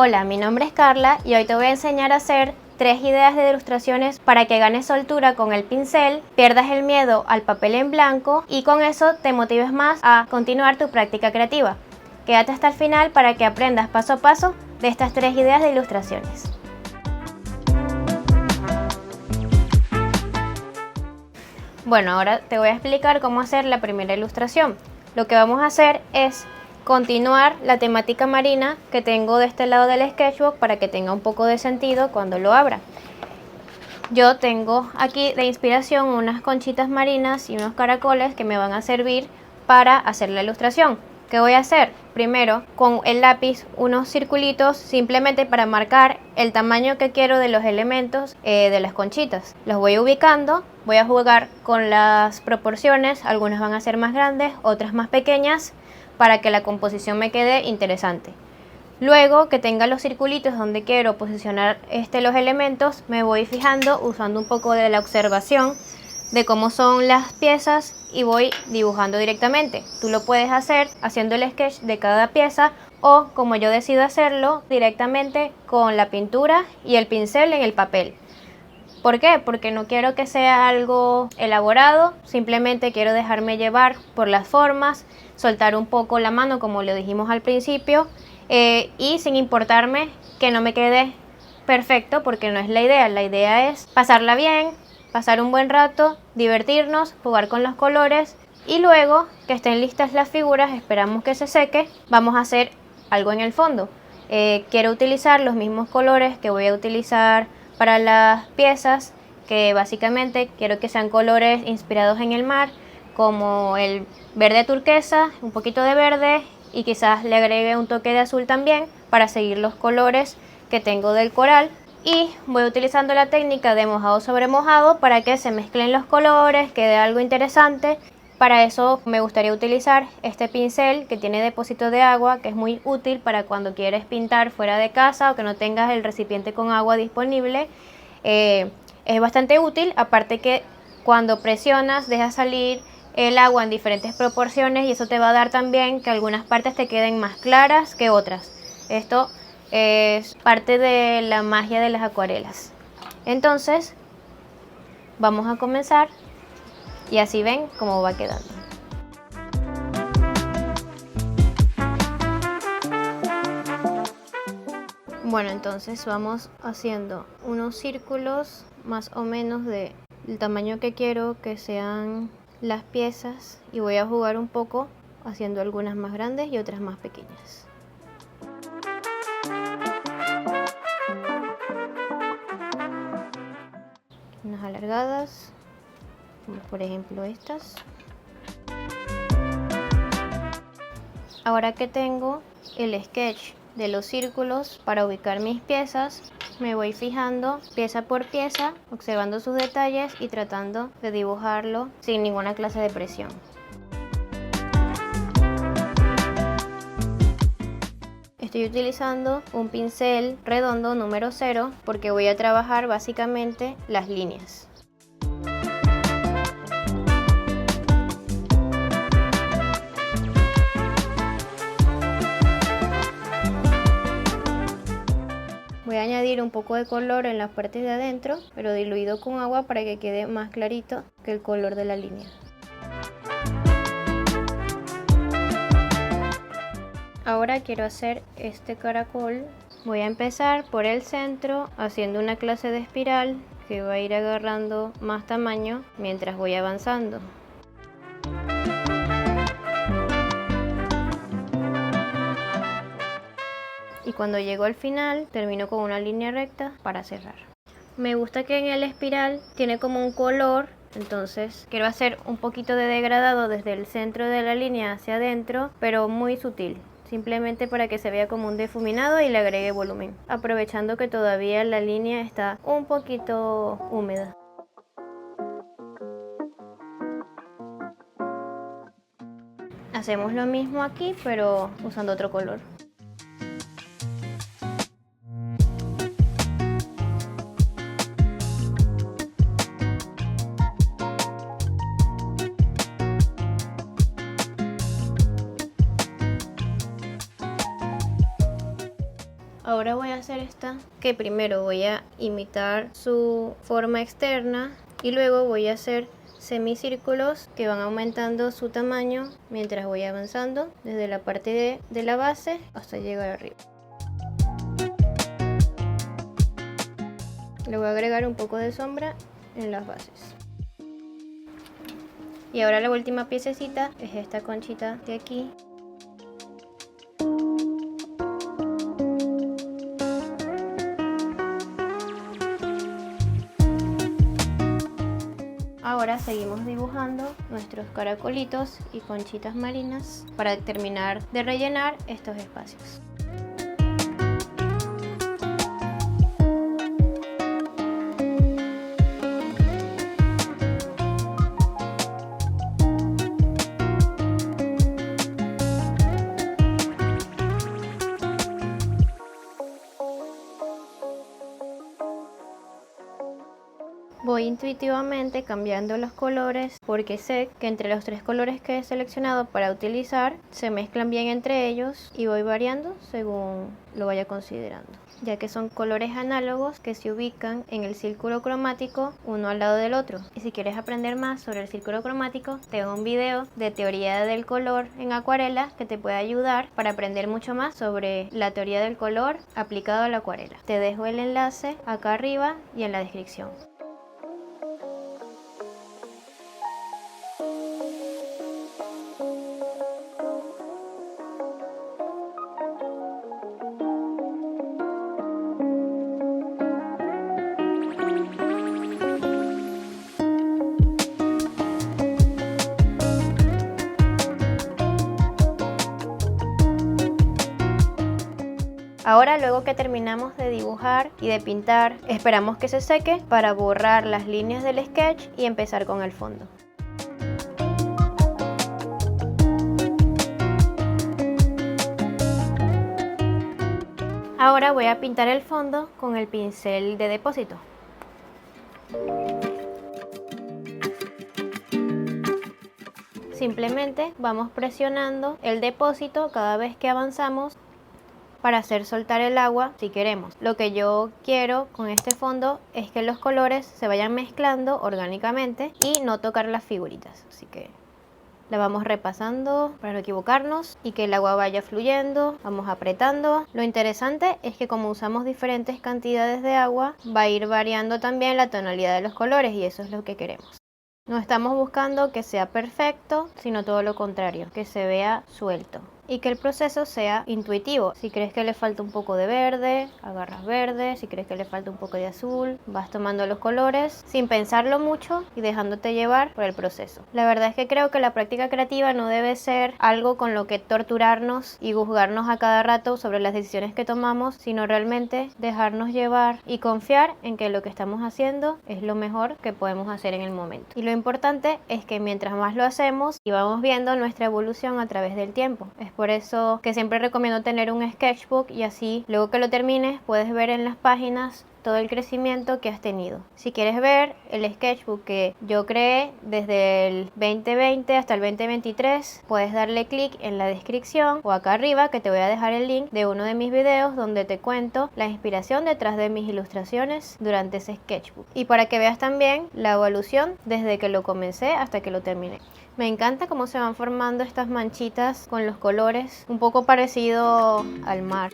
Hola, mi nombre es Carla y hoy te voy a enseñar a hacer 3 ideas de ilustraciones para que ganes soltura con el pincel, pierdas el miedo al papel en blanco y con eso te motives más a continuar tu práctica creativa. Quédate hasta el final para que aprendas paso a paso de estas 3 ideas de ilustraciones. Bueno, ahora te voy a explicar cómo hacer la primera ilustración. Lo que vamos a hacer es continuar la temática marina que tengo de este lado del sketchbook para que tenga un poco de sentido cuando lo abra. Yo tengo aquí de inspiración unas conchitas marinas y unos caracoles que me van a servir para hacer la ilustración. ¿Qué voy a hacer? Primero, con el lápiz, unos circulitos simplemente para marcar el tamaño que quiero de los elementos de las conchitas. Los voy ubicando, voy a jugar con las proporciones, algunas van a ser más grandes, otras más pequeñas, para que la composición me quede interesante. Luego que tenga los circulitos donde quiero posicionar los elementos, me voy fijando usando un poco de la observación de cómo son las piezas y voy dibujando directamente. Tú lo puedes hacer haciendo el sketch de cada pieza o, como yo decido hacerlo, directamente con la pintura y el pincel en el papel. ¿Por qué? Porque no quiero que sea algo elaborado, simplemente quiero dejarme llevar por las formas, soltar un poco la mano como lo dijimos al principio y sin importarme que no me quede perfecto, porque no es la idea es pasarla bien, pasar un buen rato, divertirnos, jugar con los colores y luego que estén listas las figuras, esperamos que se seque, vamos a hacer algo en el fondo. Quiero utilizar los mismos colores que voy a utilizar para las piezas, que básicamente quiero que sean colores inspirados en el mar, como el verde turquesa, un poquito de verde y quizás le agregue un toque de azul también para seguir los colores que tengo del coral. Y voy utilizando la técnica de mojado sobre mojado para que se mezclen los colores, quede algo interesante. Para eso me gustaría utilizar este pincel que tiene depósito de agua, que es muy útil para cuando quieres pintar fuera de casa o que no tengas el recipiente con agua disponible. Es bastante útil, aparte que cuando presionas deja salir el agua en diferentes proporciones y eso te va a dar también que algunas partes te queden más claras que otras. Esto es parte de la magia de las acuarelas. Entonces vamos a comenzar y así ven cómo va quedando. Bueno, entonces vamos haciendo unos círculos más o menos del tamaño que quiero que sean las piezas y voy a jugar un poco haciendo algunas más grandes y otras más pequeñas. Unas alargadas, como por ejemplo estas. Ahora que tengo el sketch de los círculos para ubicar mis piezas, me voy fijando pieza por pieza, observando sus detalles y tratando de dibujarlo sin ninguna clase de presión. Estoy utilizando un pincel redondo número 0 porque voy a trabajar básicamente las líneas. Voy a añadir un poco de color en las partes de adentro, pero diluido con agua para que quede más clarito que el color de la línea. Ahora quiero hacer este caracol. Voy a empezar por el centro haciendo una clase de espiral que va a ir agarrando más tamaño mientras voy avanzando. Y cuando llego al final termino con una línea recta para cerrar. Me gusta que en el espiral tiene como un color, entonces quiero hacer un poquito de degradado desde el centro de la línea hacia adentro, pero muy sutil, simplemente para que se vea como un difuminado y le agregue volumen, aprovechando que todavía la línea está un poquito húmeda. Hacemos lo mismo aquí, pero usando otro color. ahora voy a hacer esta, que primero voy a imitar su forma externa y luego voy a hacer semicírculos que van aumentando su tamaño mientras voy avanzando desde la parte de la base hasta llegar arriba. Le voy a agregar un poco de sombra en las bases. Y ahora la última piececita es esta conchita de aquí. Ahora seguimos dibujando nuestros caracolitos y conchitas marinas para terminar de rellenar estos espacios. Voy intuitivamente cambiando los colores porque sé que entre los 3 colores que he seleccionado para utilizar se mezclan bien entre ellos y voy variando según lo vaya considerando, ya que son colores análogos que se ubican en el círculo cromático uno al lado del otro. Y si quieres aprender más sobre el círculo cromático, tengo un video de teoría del color en acuarela que te puede ayudar para aprender mucho más sobre la teoría del color aplicado a la acuarela. Te dejo el enlace acá arriba y en la descripción. Ahora, luego que terminamos de dibujar y de pintar, esperamos que se seque para borrar las líneas del sketch y empezar con el fondo. Ahora voy a pintar el fondo con el pincel de depósito. Simplemente vamos presionando el depósito cada vez que avanzamos para hacer soltar el agua si queremos. Lo que yo quiero con este fondo es que los colores se vayan mezclando orgánicamente y no tocar las figuritas. Así que la vamos repasando para no equivocarnos y que el agua vaya fluyendo. Vamos apretando. Lo interesante es que como usamos diferentes cantidades de agua, va a ir variando también la tonalidad de los colores y eso es lo que queremos. No estamos buscando que sea perfecto, sino todo lo contrario, que se vea suelto y que el proceso sea intuitivo. Si crees que le falta un poco de verde, agarras verde. Si crees que le falta un poco de azul, vas tomando los colores sin pensarlo mucho y dejándote llevar por el proceso. La verdad es que creo que la práctica creativa no debe ser algo con lo que torturarnos y juzgarnos a cada rato sobre las decisiones que tomamos, sino realmente dejarnos llevar y confiar en que lo que estamos haciendo es lo mejor que podemos hacer en el momento. Y lo importante es que mientras más lo hacemos y vamos viendo nuestra evolución a través del tiempo. Es por eso que siempre recomiendo tener un sketchbook y así luego que lo termines puedes ver en las páginas todo el crecimiento que has tenido. Si quieres ver el sketchbook que yo creé desde el 2020 hasta el 2023, puedes darle clic en la descripción o acá arriba que te voy a dejar el link de uno de mis videos donde te cuento la inspiración detrás de mis ilustraciones durante ese sketchbook y para que veas también la evolución desde que lo comencé hasta que lo terminé. Me encanta cómo se van formando estas manchitas con los colores, un poco parecido al mar.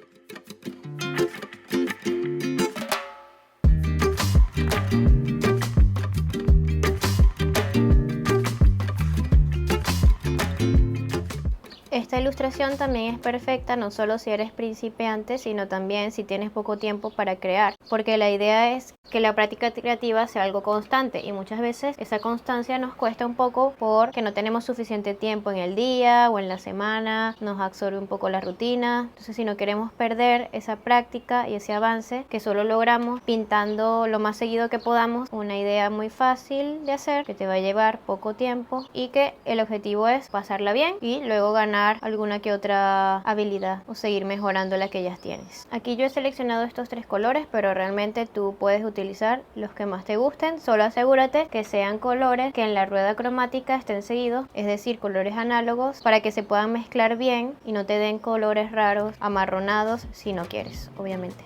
Esta ilustración también es perfecta no solo si eres principiante, sino también si tienes poco tiempo para crear, porque la idea es que la práctica creativa sea algo constante y muchas veces esa constancia nos cuesta un poco porque no tenemos suficiente tiempo en el día o en la semana, nos absorbe un poco la rutina. Entonces, si no queremos perder esa práctica y ese avance que solo logramos pintando lo más seguido que podamos, una idea muy fácil de hacer que te va a llevar poco tiempo y que el objetivo es pasarla bien y luego ganar algún alguna que otra habilidad o seguir mejorando la que ya tienes. Aquí yo he seleccionado estos 3 colores, pero realmente tú puedes utilizar los que más te gusten. Solo asegúrate que sean colores que en la rueda cromática estén seguidos, es decir, colores análogos, para que se puedan mezclar bien y no te den colores raros, amarronados, si no quieres, obviamente.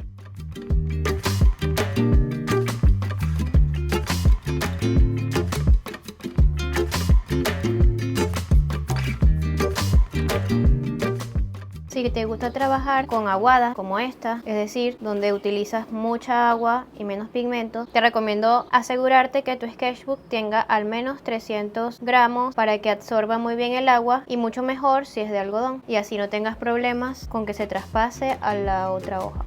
Si te gusta trabajar con aguadas como esta, es decir, donde utilizas mucha agua y menos pigmento, te recomiendo asegurarte que tu sketchbook tenga al menos 300 gramos para que absorba muy bien el agua, y mucho mejor si es de algodón, y así no tengas problemas con que se traspase a la otra hoja.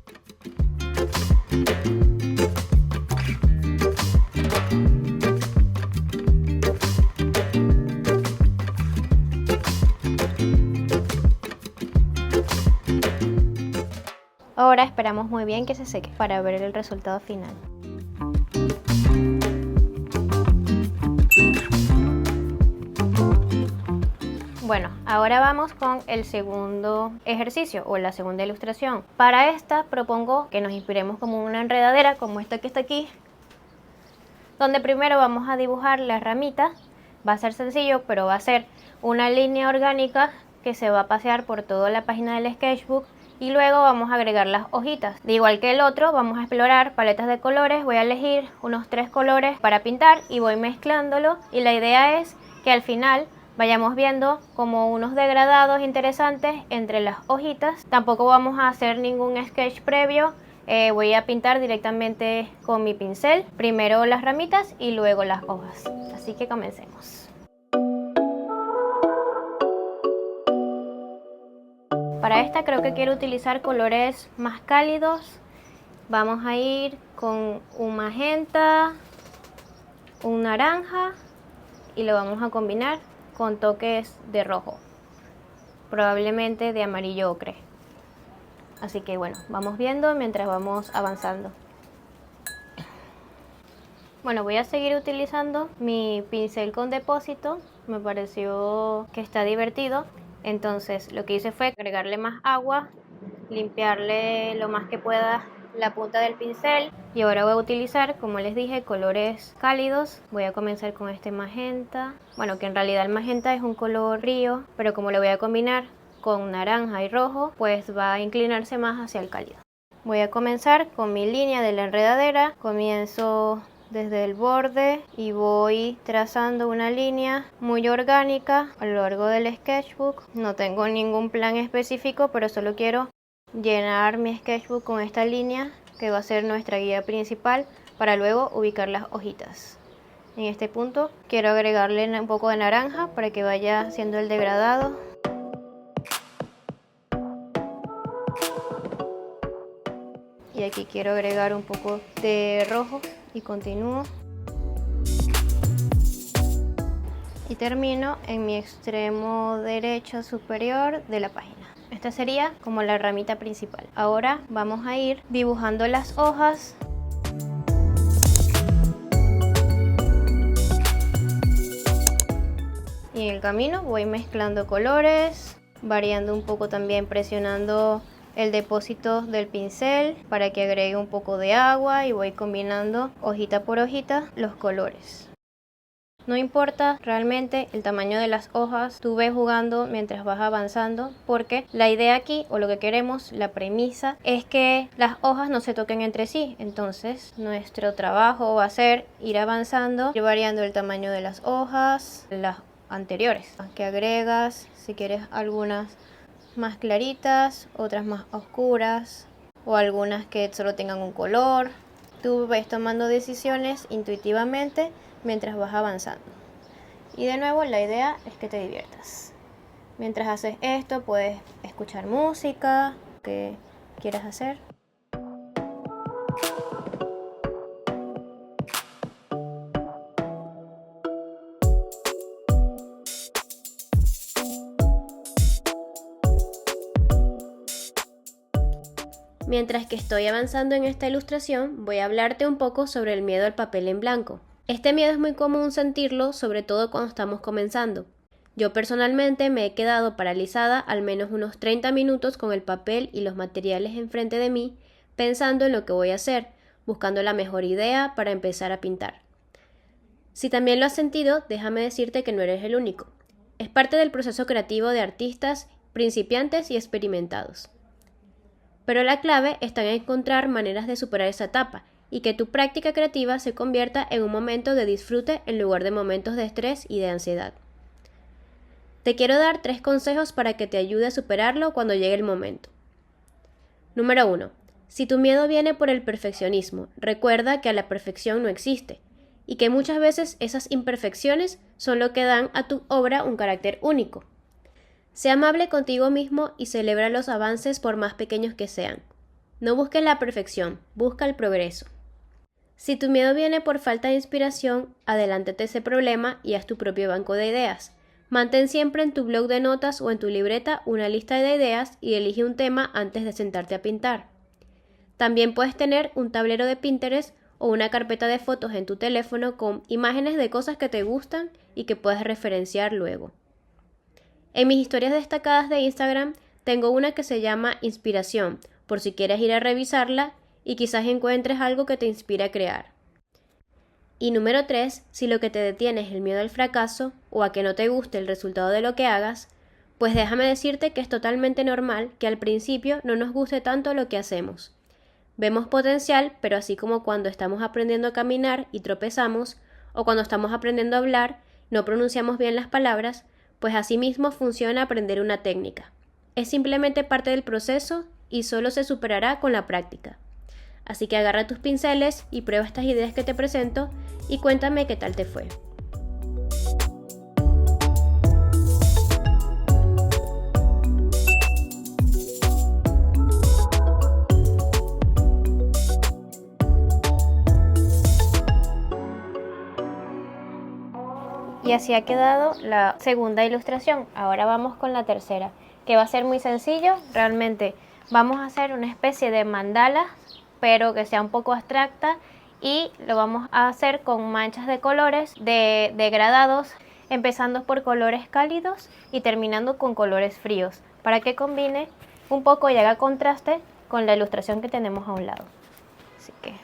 Ahora esperamos muy bien que se seque para ver el resultado final. Bueno, ahora vamos con el segundo ejercicio o la segunda ilustración. Para esta propongo que nos inspiremos como una enredadera, como esta que está aquí, donde primero vamos a dibujar la ramita. Va a ser sencillo, pero va a ser una línea orgánica que se va a pasear por toda la página del sketchbook, y luego vamos a agregar las hojitas. De igual que el otro, vamos a explorar paletas de colores. Voy a elegir unos 3 colores para pintar y voy mezclándolo, y la idea es que al final vayamos viendo como unos degradados interesantes entre las hojitas. Tampoco vamos a hacer ningún sketch previo. Voy a pintar directamente con mi pincel, primero las ramitas y luego las hojas. Así que comencemos. Para esta creo que quiero utilizar colores más cálidos. Vamos a ir con un magenta, un naranja, y lo vamos a combinar con toques de rojo, probablemente de amarillo ocre. Así que bueno, vamos viendo mientras vamos avanzando. Bueno, voy a seguir utilizando mi pincel con depósito. Me pareció que está divertido. Entonces lo que hice fue agregarle más agua, limpiarle lo más que pueda la punta del pincel, y ahora voy a utilizar, como les dije, colores cálidos. Voy a comenzar con este magenta, bueno, que en realidad el magenta es un color río, pero como lo voy a combinar con naranja y rojo, pues va a inclinarse más hacia el cálido. Voy a comenzar con mi línea de la enredadera. Comienzo desde el borde y voy trazando una línea muy orgánica a lo largo del sketchbook. No tengo ningún plan específico, pero solo quiero llenar mi sketchbook con esta línea que va a ser nuestra guía principal para luego ubicar las hojitas. En este punto quiero agregarle un poco de naranja para que vaya haciendo el degradado. Y aquí quiero agregar un poco de rojo y continúo. Y termino en mi extremo derecho superior de la página. Esta sería como la ramita principal. Ahora vamos a ir dibujando las hojas. Y en el camino voy mezclando colores, variando un poco también, presionando el depósito del pincel para que agregue un poco de agua, y voy combinando hojita por hojita los colores. No importa realmente el tamaño de las hojas, tú ves jugando mientras vas avanzando, porque la idea aquí, o lo que queremos, la premisa, es que las hojas no se toquen entre sí. Entonces nuestro trabajo va a ser ir avanzando, ir variando el tamaño de las hojas, las anteriores que agregas, si quieres algunas más claritas, otras más oscuras, o algunas que solo tengan un color. Tú ves tomando decisiones intuitivamente mientras vas avanzando. Y de nuevo, la idea es que te diviertas. Mientras haces esto, puedes escuchar música que quieras hacer. Mientras que estoy avanzando en esta ilustración, voy a hablarte un poco sobre el miedo al papel en blanco. Este miedo es muy común sentirlo, sobre todo cuando estamos comenzando. Yo personalmente me he quedado paralizada al menos unos 30 minutos con el papel y los materiales enfrente de mí, pensando en lo que voy a hacer, buscando la mejor idea para empezar a pintar. Si también lo has sentido, déjame decirte que no eres el único. Es parte del proceso creativo de artistas principiantes y experimentados. Pero la clave está en encontrar maneras de superar esa etapa y que tu práctica creativa se convierta en un momento de disfrute en lugar de momentos de estrés y de ansiedad. Te quiero dar 3 consejos para que te ayude a superarlo cuando llegue el momento. Número 1. Si tu miedo viene por el perfeccionismo, recuerda que a la perfección no existe y que muchas veces esas imperfecciones son lo que dan a tu obra un carácter único. Sé amable contigo mismo y celebra los avances por más pequeños que sean. No busques la perfección, busca el progreso. Si tu miedo viene por falta de inspiración, adelántate ese problema y haz tu propio banco de ideas. Mantén siempre en tu blog de notas o en tu libreta una lista de ideas y elige un tema antes de sentarte a pintar. También puedes tener un tablero de Pinterest o una carpeta de fotos en tu teléfono con imágenes de cosas que te gustan y que puedes referenciar luego. En mis historias destacadas de Instagram tengo una que se llama Inspiración, por si quieres ir a revisarla y quizás encuentres algo que te inspire a crear. Y número 3, si lo que te detiene es el miedo al fracaso o a que no te guste el resultado de lo que hagas, pues déjame decirte que es totalmente normal que al principio no nos guste tanto lo que hacemos. Vemos potencial, pero así como cuando estamos aprendiendo a caminar y tropezamos, o cuando estamos aprendiendo a hablar, no pronunciamos bien las palabras, pues así mismo funciona aprender una técnica. Es simplemente parte del proceso y solo se superará con la práctica. Así que agarra tus pinceles y prueba estas ideas que te presento y cuéntame qué tal te fue. Y así ha quedado la segunda ilustración. Ahora vamos con la tercera, que va a ser muy sencillo. Realmente vamos a hacer una especie de mandala, pero que sea un poco abstracta, y lo vamos a hacer con manchas de colores degradados, empezando por colores cálidos y terminando con colores fríos, para que combine un poco y haga contraste con la ilustración que tenemos a un lado. Así que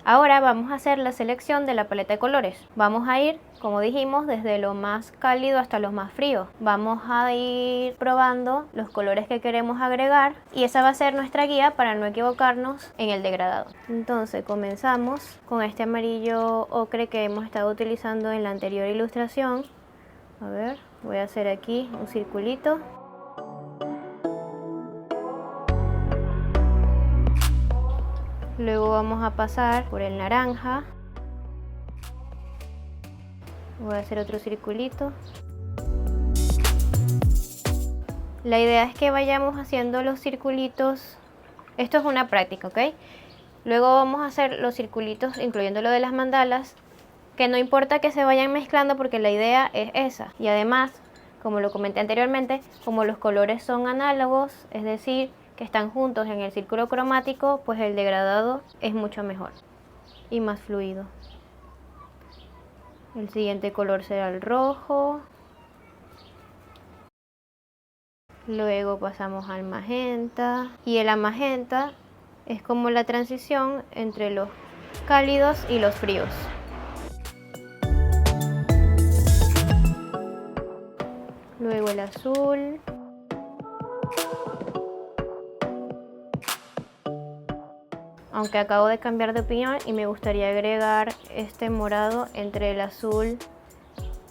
ahora vamos a hacer la selección de la paleta de colores. Vamos a ir, como dijimos, desde lo más cálido hasta los más fríos. Vamos a ir probando los colores que queremos agregar y esa va a ser nuestra guía para no equivocarnos en el degradado. Entonces comenzamos con este amarillo ocre que hemos estado utilizando en la anterior ilustración. A ver, voy a hacer aquí un circulito. Luego vamos a pasar por el naranja. Voy a hacer otro circulito. La idea es que vayamos haciendo los circulitos. Esto es una práctica, ¿ok? Luego vamos a hacer los circulitos, incluyendo lo de las mandalas, que no importa que se vayan mezclando porque la idea es esa. Y además, como lo comenté anteriormente, como los colores son análogos, es decir, que están juntos en el círculo cromático, pues el degradado es mucho mejor y más fluido. El siguiente color será el rojo. Luego pasamos al magenta. Y el magenta es como la transición entre los cálidos y los fríos. Luego el azul. Aunque acabo de cambiar de opinión y me gustaría agregar este morado entre el azul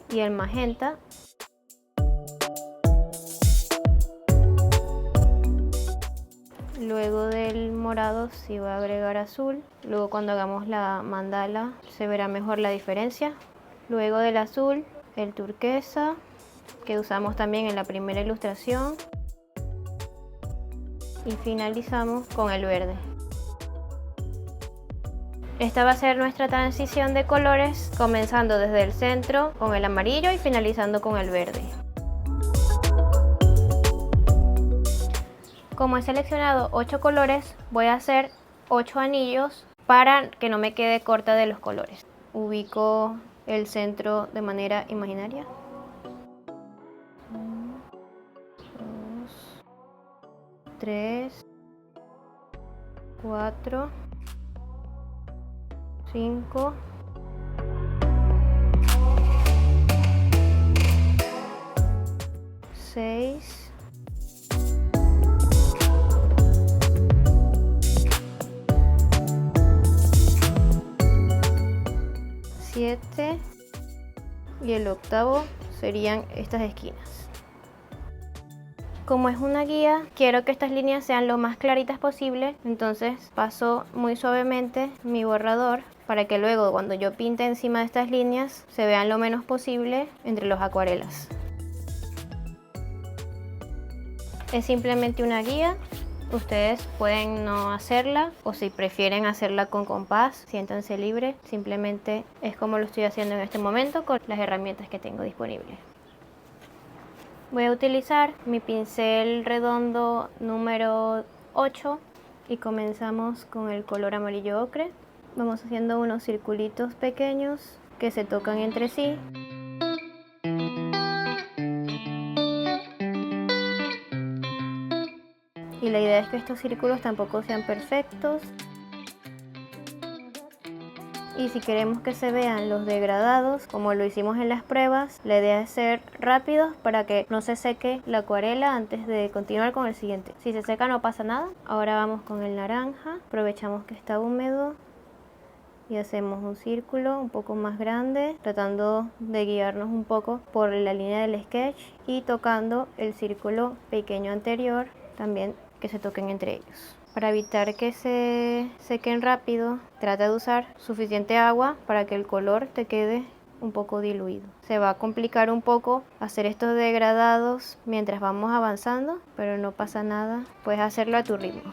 y el magenta. Luego del morado sí voy a agregar azul. Luego cuando hagamos la mandala se verá mejor la diferencia. Luego del azul, el turquesa, que usamos también en la primera ilustración. Y finalizamos con el verde. Esta va a ser nuestra transición de colores, comenzando desde el centro con el amarillo y finalizando con el verde. Como he seleccionado 8 colores, voy a hacer 8 anillos para que no me quede corta de los colores. Ubico el centro de manera imaginaria. 1, 2, 3, 4, 5, 6, 7 y el octavo serían estas esquinas. Como es una guía, quiero que estas líneas sean lo más claritas posible, entonces paso muy suavemente mi borrador para que luego cuando yo pinte encima de estas líneas se vean lo menos posible entre los acuarelas. Es simplemente una guía, ustedes pueden no hacerla o si prefieren hacerla con compás, siéntanse libres, simplemente es como lo estoy haciendo en este momento con las herramientas que tengo disponibles. Voy a utilizar mi pincel redondo número 8 y comenzamos con el color amarillo ocre. Vamos haciendo unos circulitos pequeños que se tocan entre sí. Y la idea es que estos círculos tampoco sean perfectos. Y si queremos que se vean los degradados, como lo hicimos en las pruebas, la idea es ser rápidos para que no se seque la acuarela antes de continuar con el siguiente. Si se seca no pasa nada. Ahora vamos con el naranja, aprovechamos que está húmedo y hacemos un círculo un poco más grande, tratando de guiarnos un poco por la línea del sketch y tocando el círculo pequeño anterior, también que se toquen entre ellos. Para evitar que se sequen rápido, trata de usar suficiente agua para que el color te quede un poco diluido. Se va a complicar un poco hacer estos degradados mientras vamos avanzando, pero no pasa nada, puedes hacerlo a tu ritmo.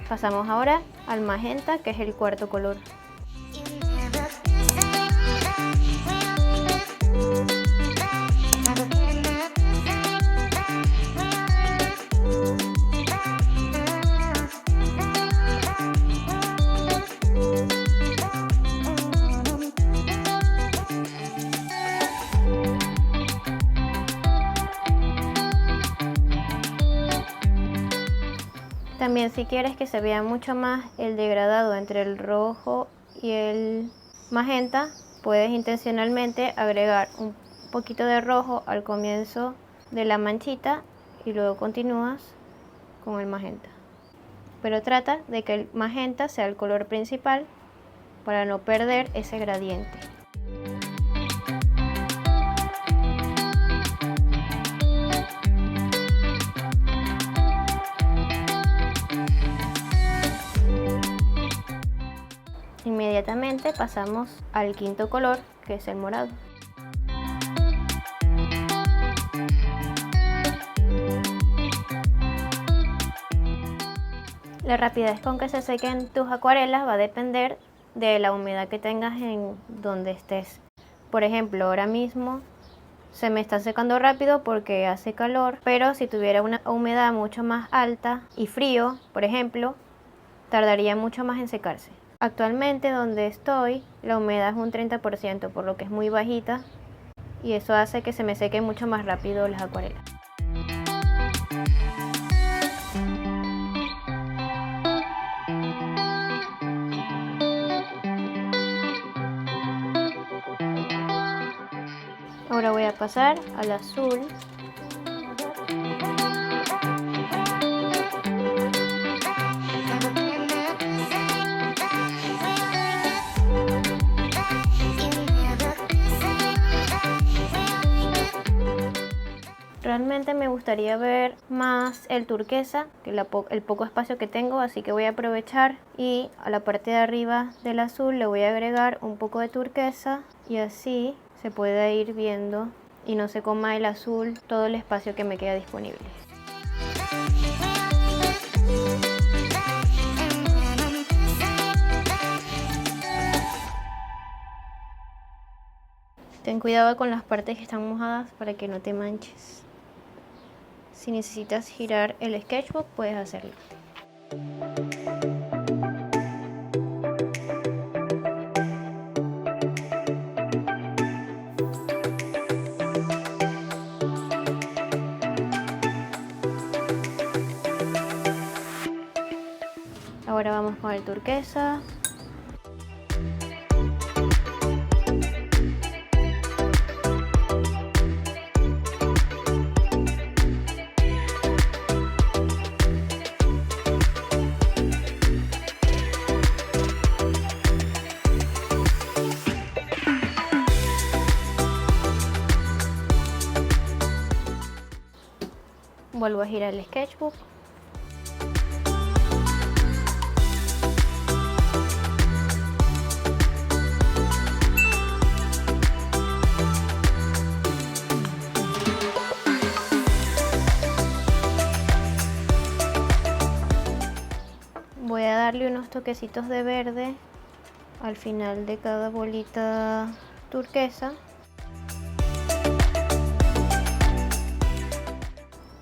Pasamos ahora al magenta, que es el cuarto color. También si quieres que se vea mucho más el degradado entre el rojo y el magenta, puedes intencionalmente agregar un poquito de rojo al comienzo de la manchita y luego continúas con el magenta. Pero trata de que el magenta sea el color principal para no perder ese gradiente. Inmediatamente pasamos al quinto color, que es el morado. La rapidez con que se sequen tus acuarelas va a depender de la humedad que tengas en donde estés. Por ejemplo, ahora mismo se me está secando rápido porque hace calor, pero si tuviera una humedad mucho más alta y frío, por ejemplo, tardaría mucho más en secarse. Actualmente donde estoy, la humedad es un 30%, por lo que es muy bajita y eso hace que se me sequen mucho más rápido las acuarelas. Ahora voy a pasar al azul. Realmente me gustaría ver más el turquesa que el poco espacio que tengo, así que voy a aprovechar y a la parte de arriba del azul le voy a agregar un poco de turquesa y así se puede ir viendo y no se coma el azul todo el espacio que me queda disponible. Ten cuidado con las partes que están mojadas para que no te manches. Si necesitas girar el sketchbook, puedes hacerlo. Ahora vamos con el turquesa. Vuelvo a girar el sketchbook. Voy a darle unos toquecitos de verde al final de cada bolita turquesa.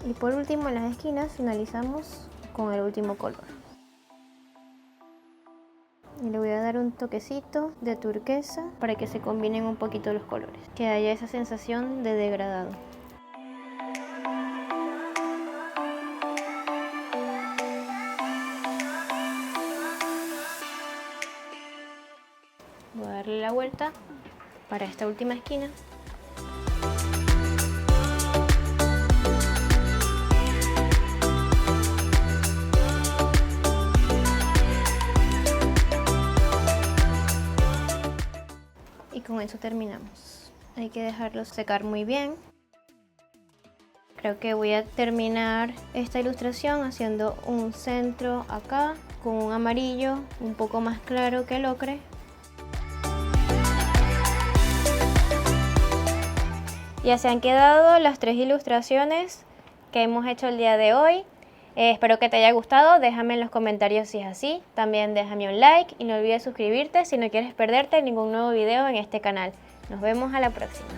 Y por último, en las esquinas finalizamos con el último color. Y le voy a dar un toquecito de turquesa para que se combinen un poquito los colores, que haya esa sensación de degradado. Voy a darle la vuelta para esta última esquina. Y con eso terminamos. Hay que dejarlo secar muy bien. Creo que voy a terminar esta ilustración haciendo un centro acá con un amarillo un poco más claro que el ocre. Ya se han quedado las 3 ilustraciones que hemos hecho el día de hoy. Espero que te haya gustado, déjame en los comentarios si es así. También déjame un like y no olvides suscribirte si no quieres perderte ningún nuevo video en este canal. Nos vemos a la próxima.